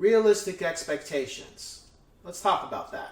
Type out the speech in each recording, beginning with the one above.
realistic expectations. Let's talk about that.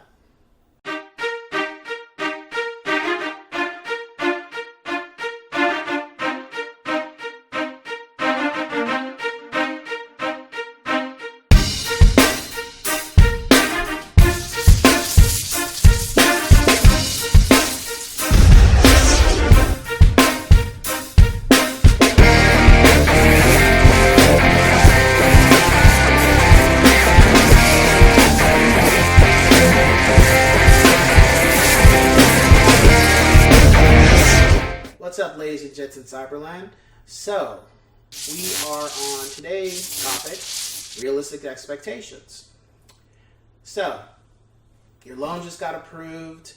What's up, ladies and gents in Cyberland? So, we are on today's topic, realistic expectations. So, your loan just got approved,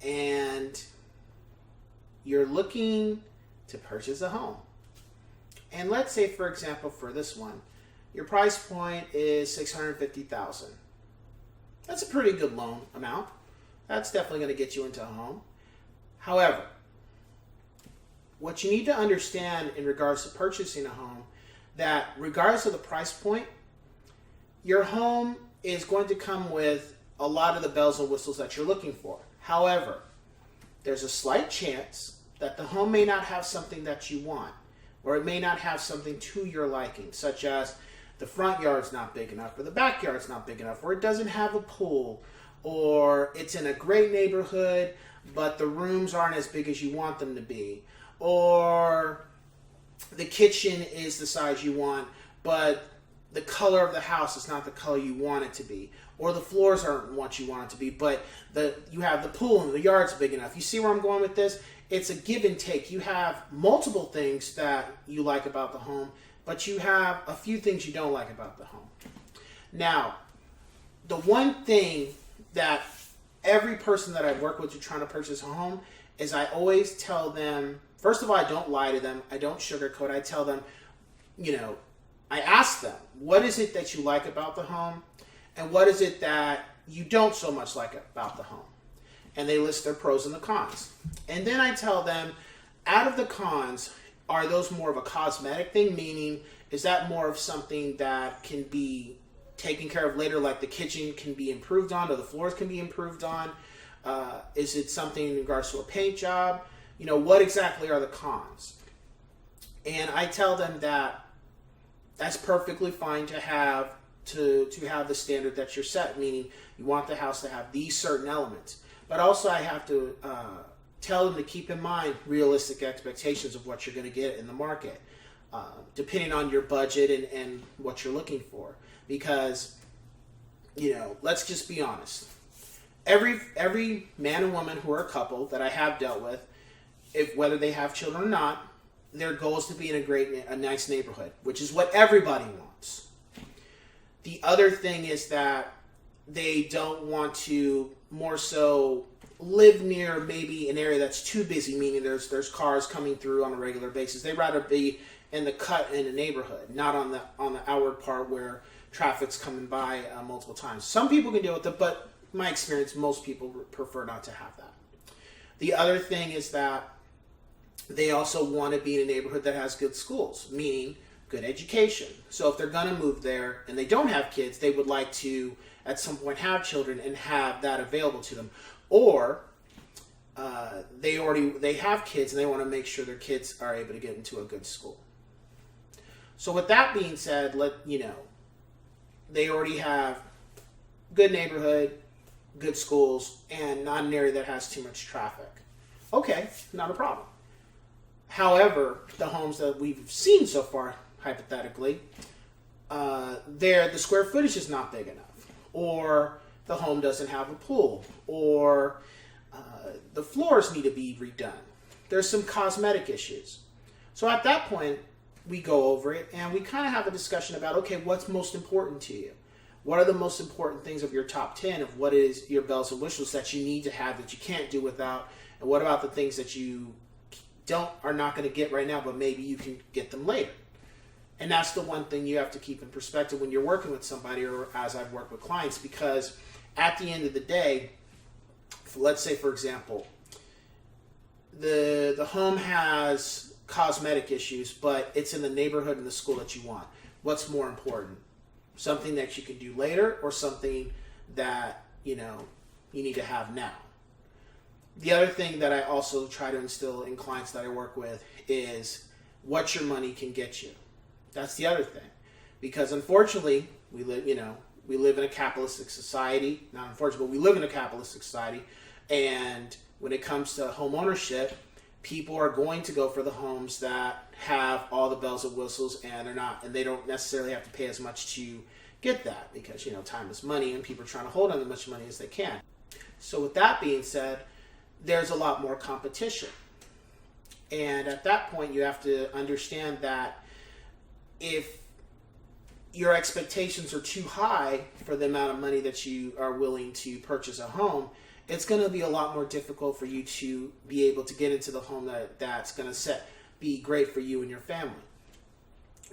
and you're looking to purchase a home. And let's say, for example, for this one, your price point is $650,000. That's a pretty good loan amount. That's definitely going to get you into a home. However, what you need to understand in regards to purchasing a home, that regardless of the price point, your home is going to come with a lot of the bells and whistles that you're looking for. However, there's a slight chance that the home may not have something that you want, or it may not have something to your liking, such as the front yard's not big enough, or the backyard's not big enough, or it doesn't have a pool, or it's in a great neighborhood, but the rooms aren't as big as you want them to be, or the kitchen is the size you want, but the color of the house is not the color you want it to be, or the floors aren't what you want it to be, but you have the pool and the yard's big enough. You see where I'm going with this? It's a give and take. You have multiple things that you like about the home, but you have a few things you don't like about the home. Now, the one thing that every person that I work with who's trying to purchase a home is I always tell them, first of all, I don't lie to them. I don't sugarcoat. I tell them, I ask them, what is it that you like about the home? And what is it that you don't so much like about the home? And they list their pros and the cons. And then I tell them, out of the cons, are those more of a cosmetic thing? Meaning, is that more of something that can be taken care of later, like the kitchen can be improved on, or the floors can be improved on? Is it something in regards to a paint job? What exactly are the cons? And I tell them that that's perfectly fine to have the standard that you're set, meaning you want the house to have these certain elements. But also I have to tell them to keep in mind realistic expectations of what you're going to get in the market, depending on your budget and what you're looking for. Because, let's just be honest. Every man and woman who are a couple that I have dealt with, whether they have children or not, their goal is to be in a nice neighborhood, which is what everybody wants. The other thing is that they don't want to more so live near maybe an area that's too busy, meaning there's cars coming through on a regular basis. They'd rather be in the cut in a neighborhood, not on the outward part where traffic's coming by multiple times. Some people can deal with it, but in my experience, most people prefer not to have that. The other thing is that they also want to be in a neighborhood that has good schools, meaning good education. So if they're going to move there and they don't have kids, they would like to at some point have children and have that available to them. Or they have kids and they want to make sure their kids are able to get into a good school. So with that being said, they already have good neighborhood, good schools, and not an area that has too much traffic. Okay, not a problem. However, the homes that we've seen so far, hypothetically, the square footage is not big enough, or the home doesn't have a pool, or the floors need to be redone. There's some cosmetic issues. So at that point, we go over it and we kind of have a discussion about, okay, what's most important to you? What are the most important things of your top 10 of what is your bells and whistles that you need to have that you can't do without? And what about the things that you are not going to get right now, but maybe you can get them later? And that's the one thing you have to keep in perspective when you're working with somebody, or as I've worked with clients, because at the end of the day, let's say, for example, the home has cosmetic issues, but it's in the neighborhood and the school that you want. What's more important? something that you can do later or something that, you need to have now. The other thing that I also try to instill in clients that I work with is what your money can get you. That's the other thing. Because unfortunately, we live in a capitalistic society. Not unfortunately, but we live in a capitalistic society. And when it comes to home ownership, people are going to go for the homes that have all the bells and whistles, and they don't necessarily have to pay as much to get that, because time is money and people are trying to hold on as much money as they can. So with that being said, there's a lot more competition. And at that point, you have to understand that if your expectations are too high for the amount of money that you are willing to purchase a home, it's going to be a lot more difficult for you to be able to get into the home that's going to be great for you and your family.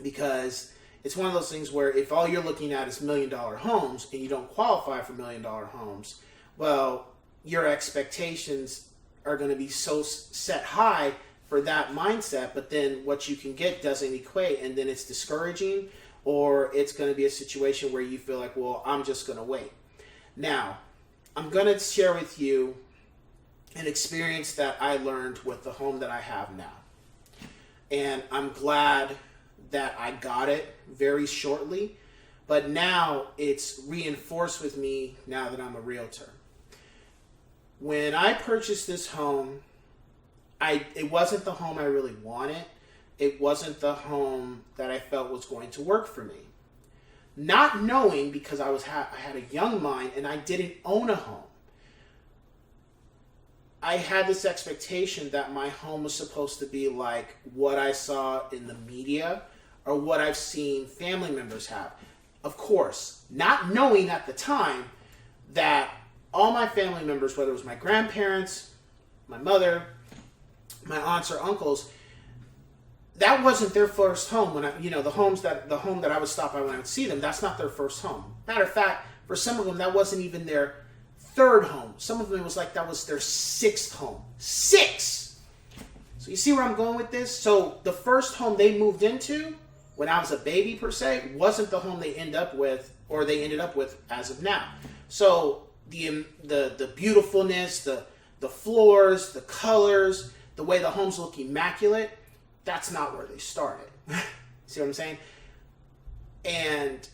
Because it's one of those things where if all you're looking at is $1 million homes and you don't qualify for $1 million homes, well, your expectations are going to be so set high for that mindset, but then what you can get doesn't equate, and then it's discouraging, or it's going to be a situation where you feel like, well, I'm just going to wait. Now, I'm going to share with you an experience that I learned with the home that I have now. And I'm glad that I got it very shortly, but now it's reinforced with me now that I'm a realtor. When I purchased this home, it wasn't the home I really wanted. It wasn't the home that I felt was going to work for me. Not knowing, because I had a young mind and I didn't own a home. I had this expectation that my home was supposed to be like what I saw in the media or what I've seen family members have. Of course, not knowing at the time that all my family members, whether it was my grandparents, my mother, my aunts or uncles, that wasn't their first home. When the home that I would stop by when I would see them, that's not their first home. Matter of fact, for some of them, that wasn't even their third home. Some of them, it was like that was their sixth home. 6! So you see where I'm going with this? So the first home they moved into when I was a baby per se wasn't the home they ended up with as of now. So the beautifulness, the floors, the colors, the way the homes look immaculate, that's not where they started. See what I'm saying? And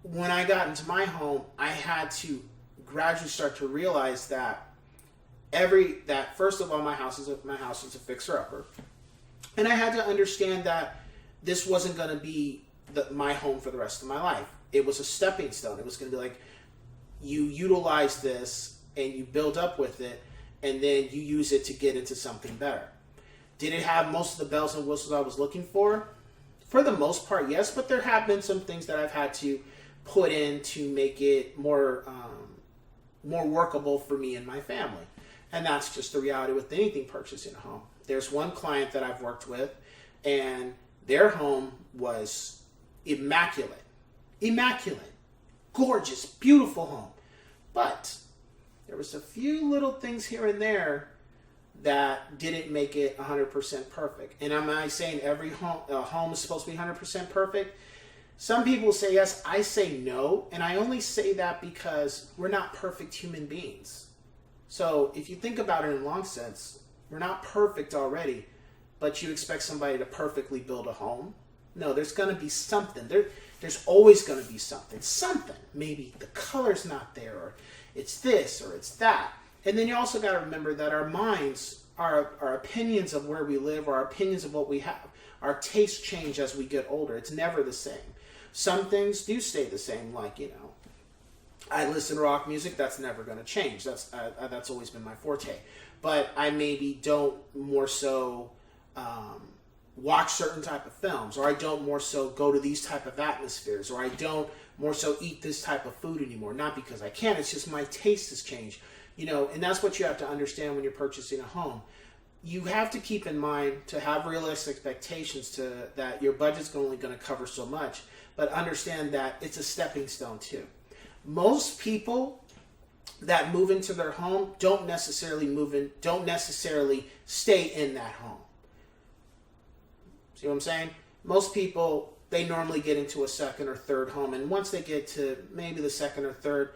when I got into my home, I had to gradually start to realize that first of all, my house is a fixer-upper. And I had to understand that this wasn't going to be my home for the rest of my life. It was a stepping stone. It was going to be like, you utilize this and you build up with it, and then you use it to get into something better. Did it have most of the bells and whistles I was looking for? For the most part, yes, but there have been some things that I've had to put in to make it more workable for me and my family. And that's just the reality with anything purchasing a home. There's one client that I've worked with, and their home was immaculate. Immaculate. Gorgeous, beautiful home. But there was a few little things here and there that didn't make it 100% perfect. And am I saying every home is supposed to be 100% perfect? Some people say yes, I say no, and I only say that because we're not perfect human beings. So if you think about it in a long sense, we're not perfect already, but you expect somebody to perfectly build a home? No, there's going to be something. There's always going to be something. Something. Maybe the color's not there, or it's this, or it's that. And then you also got to remember that our minds, our opinions of where we live, our opinions of what we have, our tastes change as we get older. It's never the same. Some things do stay the same, like, I listen to rock music. That's never going to change. That's always been my forte. But I maybe don't more so watch certain type of films, or I don't more so go to these type of atmospheres, or I don't more so eat this type of food anymore. Not because I can't. It's just my taste has changed. And that's what you have to understand when you're purchasing a home. You have to keep in mind to have realistic expectations that your budget's only going to cover so much, but understand that it's a stepping stone too. Most people that move into their home don't necessarily stay in that home. See what I'm saying? Most people they normally get into a second or third home. And once they get to maybe the second or third,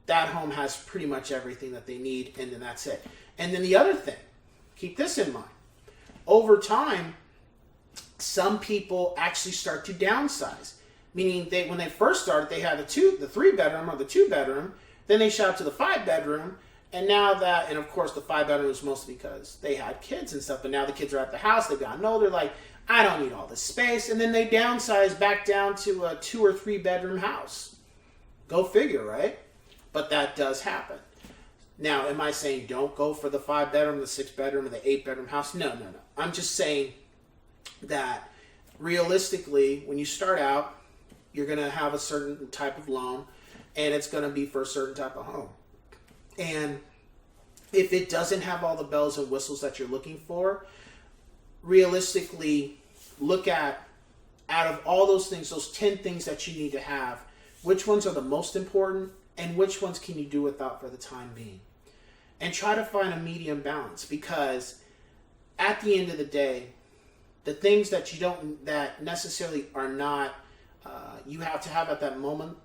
that home has pretty much everything that they need, and then that's it. And then the other thing, keep this in mind. Over time, some people actually start to downsize. Meaning when they first started, they had the 3-bedroom or the 2-bedroom. Then they shot to the 5-bedroom. And now and of course the 5-bedroom was mostly because they had kids and stuff. But now the kids are at the house. They've gotten older. Like, I don't need all this space. And then they downsize back down to a 2 or 3-bedroom house. Go figure, right? But that does happen. Now, am I saying don't go for the 5-bedroom, the 6-bedroom, or the 8-bedroom house? No. I'm just saying that realistically, when you start out, you're going to have a certain type of loan, and it's going to be for a certain type of home. And if it doesn't have all the bells and whistles that you're looking for, realistically, look at, out of all those things, those 10 things that you need to have, which ones are the most important, and which ones can you do without for the time being. And try to find a medium balance, because at the end of the day, the things that that necessarily are not, you have to have at that moment,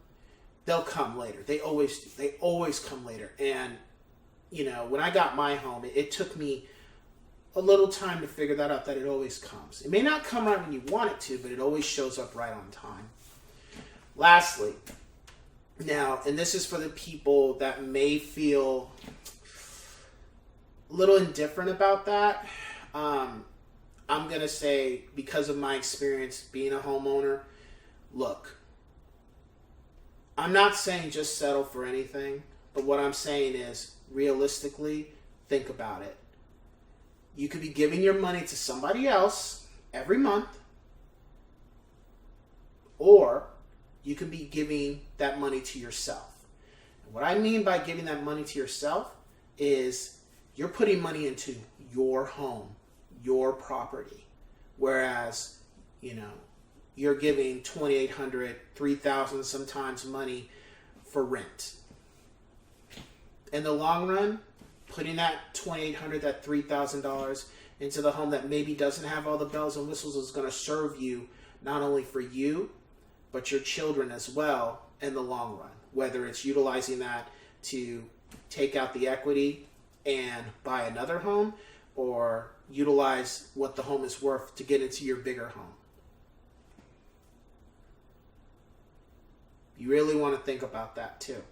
they'll come later. They always do. They always come later. And, when I got my home, it took me a little time to figure that out, that it always comes. It may not come right when you want it to, but it always shows up right on time. Lastly, now, and this is for the people that may feel a little indifferent about that, I'm going to say, because of my experience being a homeowner, look, I'm not saying just settle for anything, but what I'm saying is, realistically, think about it. You could be giving your money to somebody else every month, or you could be giving that money to yourself. And what I mean by giving that money to yourself is you're putting money into your home, your property, whereas, you're giving $2,800, $3,000 sometimes money for rent. In the long run, putting that $2,800, that $3,000 into the home that maybe doesn't have all the bells and whistles is going to serve you, not only for you, but your children as well in the long run. Whether it's utilizing that to take out the equity and buy another home, or utilize what the home is worth to get into your bigger home. You really want to think about that too.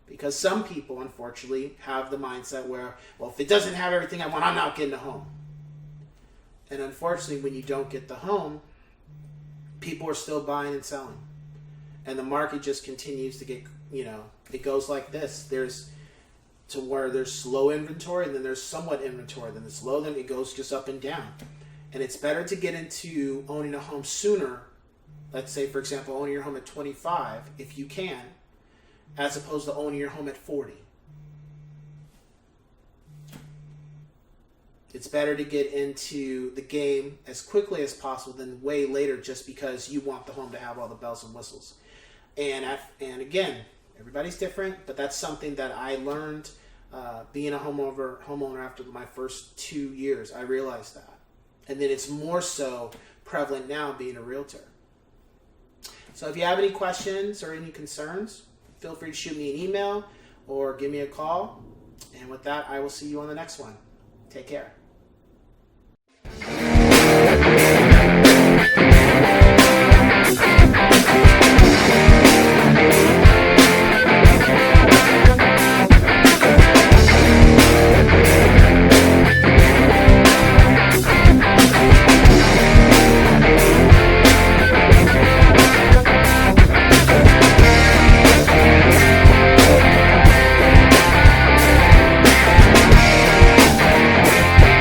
Because some people, unfortunately, have the mindset where, well, if it doesn't have everything I want, I'm not getting a home. And unfortunately, when you don't get the home, people are still buying and selling. And the market just continues to get, it goes like this. There's to where there's slow inventory, and then there's somewhat inventory. Then it's low, then it goes just up and down. And it's better to get into owning a home sooner. Let's say, for example, owning your home at 25, if you can, as opposed to owning your home at 40. It's better to get into the game as quickly as possible than way later, just because you want the home to have all the bells and whistles. And again, everybody's different, but that's something that I learned being a homeowner after my first 2 years. I realized that. And then it's more so prevalent now being a realtor. So if you have any questions or any concerns, feel free to shoot me an email or give me a call. And with that, I will see you on the next one. Take care.